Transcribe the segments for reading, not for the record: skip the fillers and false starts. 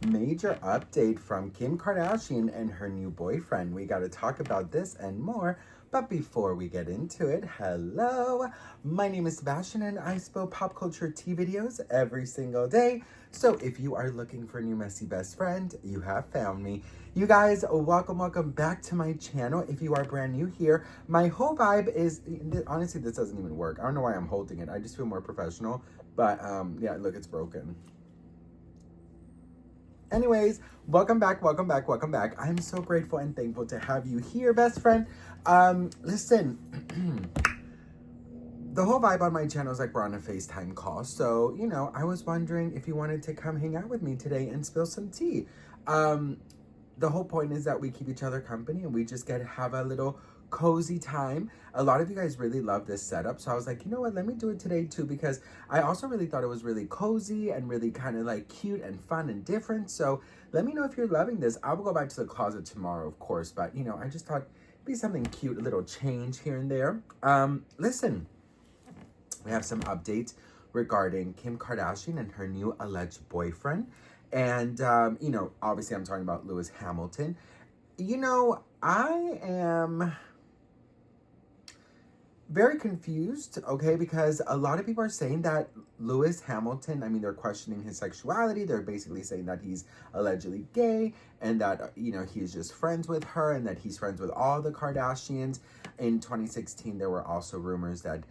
Major update from Kim Kardashian and her new boyfriend. We got to talk about this and more. But before we get into it, hello, my name is Sebastian and I spill pop culture tea videos every single day. So if you are looking for a new messy best friend, you have found me. You guys, welcome back to my channel. If you are brand new here, my whole vibe is, honestly, this doesn't even work. I don't know why I'm holding it. I just feel more professional. But yeah, look, it's broken. Anyways, welcome back. I'm so grateful and thankful to have you here, best friend. Listen, the whole vibe on my channel is like we're on a FaceTime call. So, I was wondering if you wanted to come hang out with me today and spill some tea. The whole point is that we keep each other company and we just get to have a little cozy time. A lot of you guys really love this setup, so I was like, you know what, let me do it today too, because I also really thought it was really cozy and really kind of like cute and fun and different. So let me know if you're loving this. I will go back to the closet tomorrow, of course, but I just thought it'd be something cute, a little change here and there. Listen, we have some updates regarding Kim Kardashian and her new alleged boyfriend. And, obviously I'm talking about Lewis Hamilton. I am very confused, okay, because a lot of people are saying that Lewis Hamilton, they're questioning his sexuality. They're basically saying that he's allegedly gay and that, he's just friends with her and that he's friends with all the Kardashians. In 2016, there were also rumors that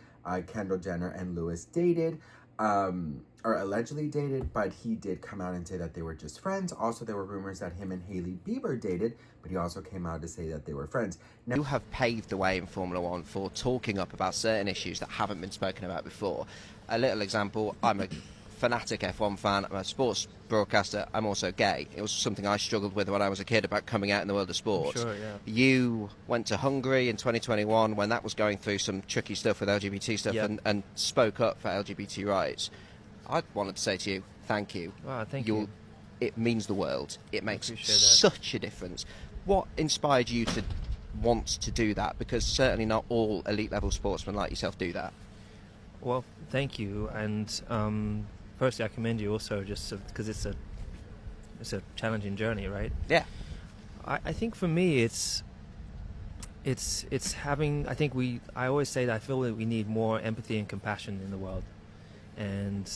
Kendall Jenner and Lewis dated, or allegedly dated, but he did come out and say that they were just friends. Also, there were rumors that him and Hailey Bieber dated, but he also came out to say that they were friends. Now, you have paved the way in Formula One for talking up about certain issues that haven't been spoken about before. A little example, I'm a fanatic F1 fan, I'm a sports broadcaster, I'm also gay. It was something I struggled with when I was a kid about coming out in the world of sports. Sure, yeah. You went to Hungary in 2021 when that was going through some tricky stuff with LGBT stuff, Yep. and spoke up for LGBT rights. I wanted to say to you, thank you. Wow, thank you. It means the world. It makes appreciate that. such a difference. What inspired you to want to do that? Because certainly not all elite level sportsmen like yourself do that. Well, thank you, and firstly, I commend you also, just because it's a challenging journey, right? Yeah. I think for me, it's having. I always say that I feel that we need more empathy and compassion in the world, and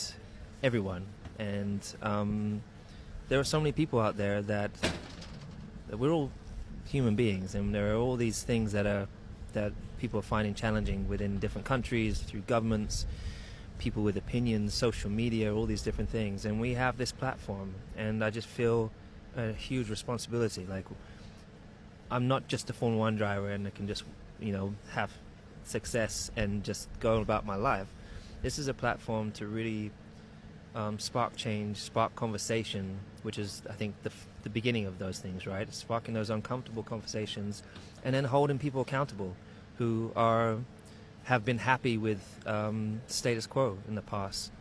everyone. And there are so many people out there that we're all human beings, and there are all these things that people are finding challenging within different countries, through governments, people with opinions, social media, all these different things. And we have this platform, and I just feel a huge responsibility. Like, I'm not just a Formula One driver and I can just, have success and just go about my life. This is a platform to really spark change, spark conversation, which is, I think, the beginning of those things, right? Sparking those uncomfortable conversations, and then holding people accountable who have been happy with status quo in the past,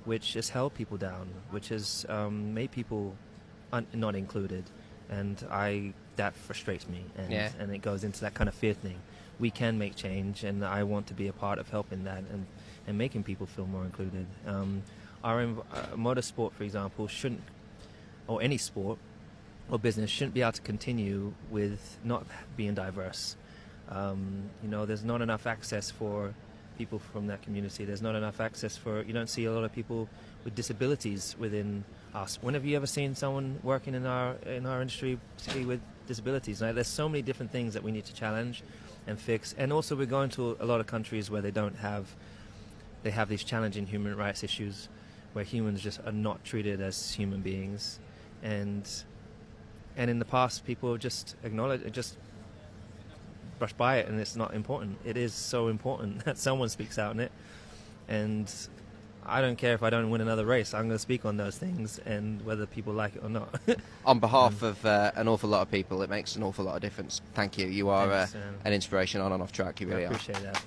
which has held people down, which has made people not included, and that frustrates me, and it goes into that kind of fear thing. We can make change, and I want to be a part of helping that and making people feel more included. Our motorsport, for example, shouldn't, or any sport or business, shouldn't be able to continue with not being diverse. There's not enough access for people from that community. There's not enough access you don't see a lot of people with disabilities within us. When have you ever seen someone working in our industry, particularly with disabilities? Now, there's so many different things that we need to challenge and fix. And also, we're going to a lot of countries where they have these challenging human rights issues, where humans just are not treated as human beings. And in the past, people just brush by it, and it's not important. It is so important that someone speaks out on it, and I don't care if I don't win another race. I'm going to speak on those things, and whether people like it or not. On behalf of an awful lot of people, it makes an awful lot of difference. Thank you. You are Thanks, an inspiration on and off track. You really I are. appreciate that.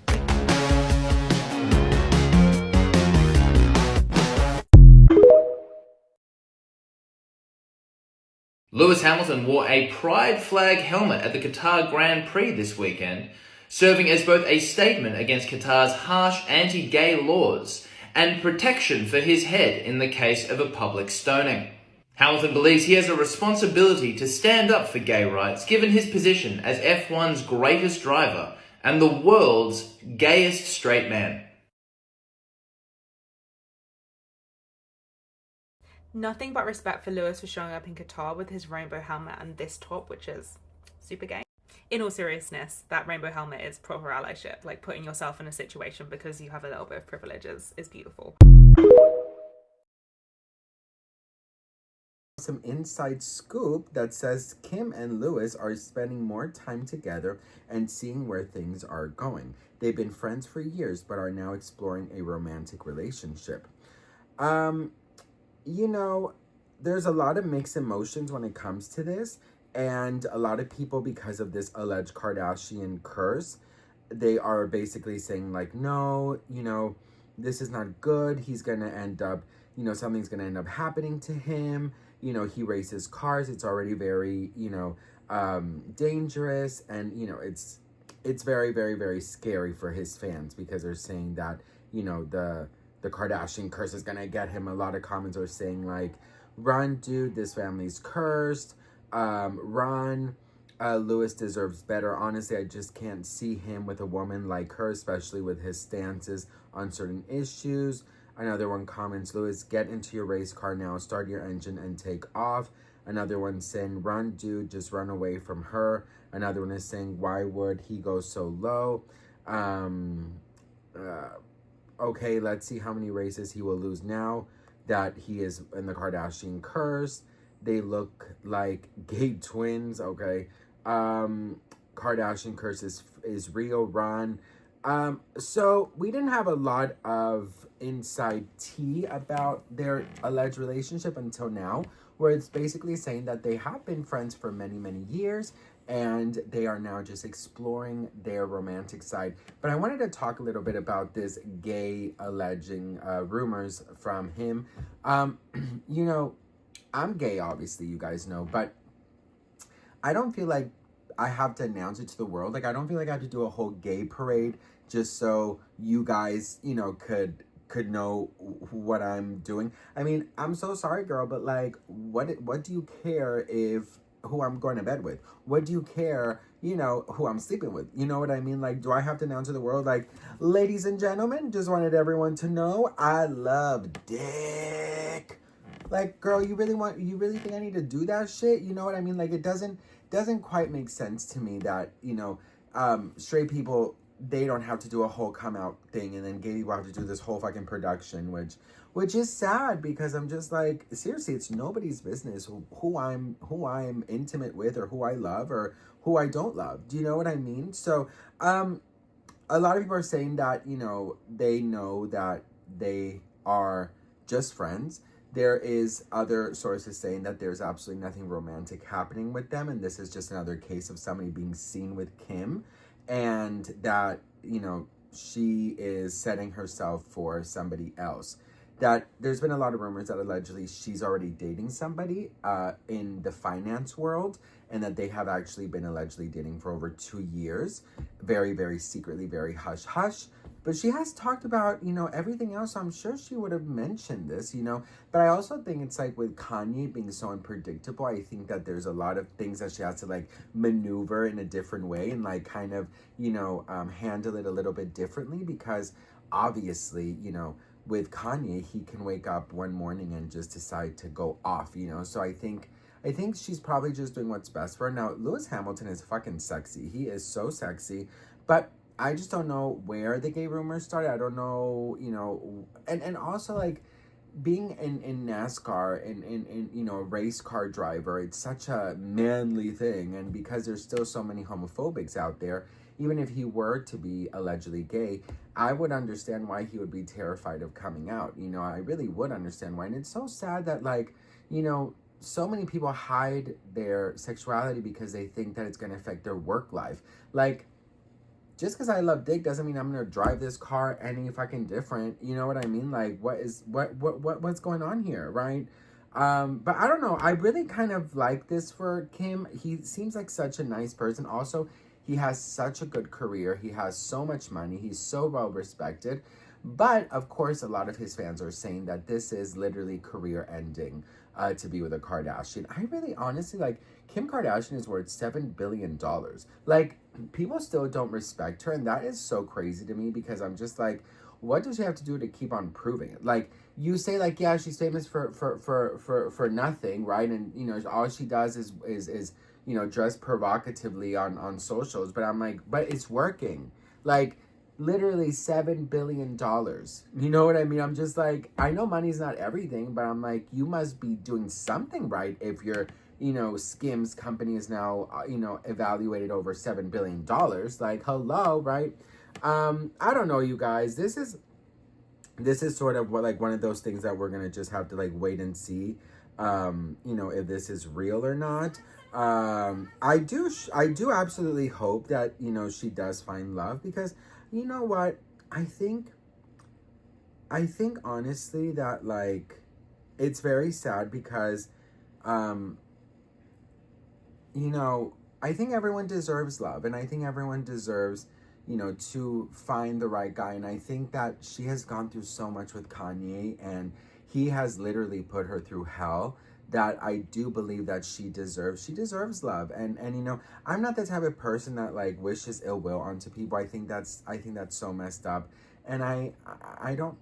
Lewis Hamilton wore a pride flag helmet at the Qatar Grand Prix this weekend, serving as both a statement against Qatar's harsh anti-gay laws and protection for his head in the case of a public stoning. Hamilton believes he has a responsibility to stand up for gay rights given his position as F1's greatest driver and the world's gayest straight man. Nothing but respect for Lewis for showing up in Qatar with his rainbow helmet and this top, which is super gay. In all seriousness, that rainbow helmet is proper allyship. Like, putting yourself in a situation because you have a little bit of privileges is beautiful. Some inside scoop that says Kim and Lewis are spending more time together and seeing where things are going. They've been friends for years, but are now exploring a romantic relationship. You know, there's a lot of mixed emotions when it comes to this, and a lot of people, because of this alleged Kardashian curse, they are basically saying like, no, this is not good. He's gonna end up, something's gonna end up happening to him. He races cars. It's already very, dangerous, and it's very, very, very scary for his fans, because they're saying that the Kardashian curse is gonna get him. A lot of comments are saying like, run, dude, this family's cursed. Run. Lewis deserves better. Honestly, I just can't see him with a woman like her, especially with his stances on certain issues. Another one comments, Lewis, get into your race car now, start your engine and take off. Another one saying, run, dude, just run away from her. Another one is saying, why would he go so low? Okay, let's see how many races he will lose now that he is in the Kardashian curse. They look like gay twins, okay. Kardashian curse is real, run. So we didn't have a lot of inside tea about their alleged relationship until now, where it's basically saying that they have been friends for many, many years, and they are now just exploring their romantic side. But I wanted to talk a little bit about this gay alleging rumors from him. I'm gay, obviously, you guys know, but I don't feel like I have to announce it to the world. Like, I don't feel like I have to do a whole gay parade just so you guys, could know what I'm doing. I mean, I'm so sorry, girl, but like, what do you care if who I'm going to bed with? What do you care, who I'm sleeping with? You know what I mean? Like, do I have to announce to the world, like, ladies and gentlemen, just wanted everyone to know I love dick. Like, girl, you really think I need to do that shit? You know what I mean? Like, it doesn't quite make sense to me that, straight people, they don't have to do a whole come out thing, and then gay people have to do this whole fucking production, which is sad, because I'm just like, seriously, it's nobody's business who I'm intimate with, or who I love, or who I don't love. Do you know what I mean? So, a lot of people are saying that, they know that they are just friends. There is other sources saying that there's absolutely nothing romantic happening with them, and this is just another case of somebody being seen with Kim, and that, she is setting herself for somebody else. That there's been a lot of rumors that allegedly she's already dating somebody in the finance world, and that they have actually been allegedly dating for over 2 years, very, very secretly, very hush-hush. But she has talked about, everything else. So I'm sure she would have mentioned this, But I also think it's like with Kanye being so unpredictable, I think that there's a lot of things that she has to like maneuver in a different way, and like kind of, handle it a little bit differently, because obviously, with Kanye, he can wake up one morning and just decide to go off, So I think she's probably just doing what's best for her. Now, Lewis Hamilton is fucking sexy. He is so sexy, but I just don't know where the gay rumors started. I don't know, and also like being in NASCAR and a race car driver, it's such a manly thing. And because there's still so many homophobics out there, even if he were to be allegedly gay, I would understand why he would be terrified of coming out. I really would understand why. And it's so sad that like, so many people hide their sexuality because they think that it's going to affect their work life. Like, just because I love dick doesn't mean I'm gonna drive this car any fucking different. You know what I mean? Like, what's going on here, right? But I don't know. I really kind of like this for Kim. He seems like such a nice person. Also, he has such a good career. He has so much money. He's so well respected. But of course, a lot of his fans are saying that this is literally career ending. to be with a Kardashian. I really honestly, like, Kim Kardashian is worth $7 billion. Like, people still don't respect her, and that is so crazy to me, because I'm just like, what does she have to do to keep on proving it? Like, you say, like, yeah, she's famous for nothing, right? And, you know, all she does is you know, dress provocatively on socials. But I'm like, but it's working. Like, literally $7 billion. You know what I mean? I'm just like, I know money's not everything, but I'm like, you must be doing something right if your, you know, Skims company is now, you know, evaluated over $7 billion. Like, hello, right? I don't know, you guys. This is sort of what, like, one of those things that we're gonna just have to, like, wait and see, you know, if this is real or not. I do absolutely hope that, you know, she does find love, because you know what, I think honestly that, like, it's very sad, because you know, I think everyone deserves love, and I think everyone deserves, you know, to find the right guy. And I think that she has gone through so much with Kanye, and he has literally put her through hell, that I do believe that she deserves love. And you know, I'm not the type of person that, like, wishes ill will onto people. I think that's so messed up. And I don't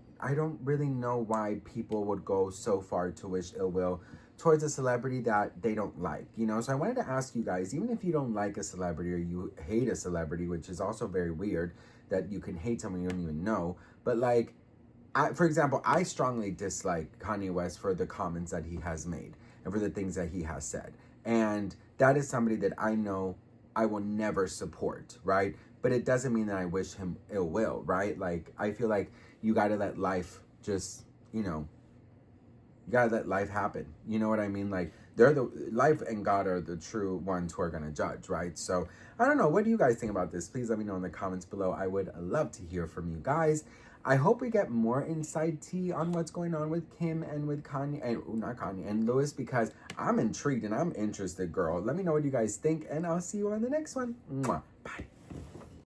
really know why people would go so far to wish ill will towards a celebrity that they don't like, you know? So I wanted to ask you guys, even if you don't like a celebrity, or you hate a celebrity, which is also very weird that you can hate someone you don't even know, but, like, for example, I strongly dislike Kanye West for the comments that he has made and for the things that he has said. And that is somebody that I know I will never support, right? But it doesn't mean that I wish him ill will, right? Like, I feel like you gotta let life just, you know, you gotta let life happen. You know what I mean? Like, life and God are the true ones who are gonna judge, right? So I don't know. What do you guys think about this? Please let me know in the comments below. I would love to hear from you guys. I hope we get more inside tea on what's going on with Kim and with Kanye, and not Kanye, and Louis, because I'm intrigued and I'm interested, girl. Let me know what you guys think, and I'll see you on the next one. Mwah. Bye.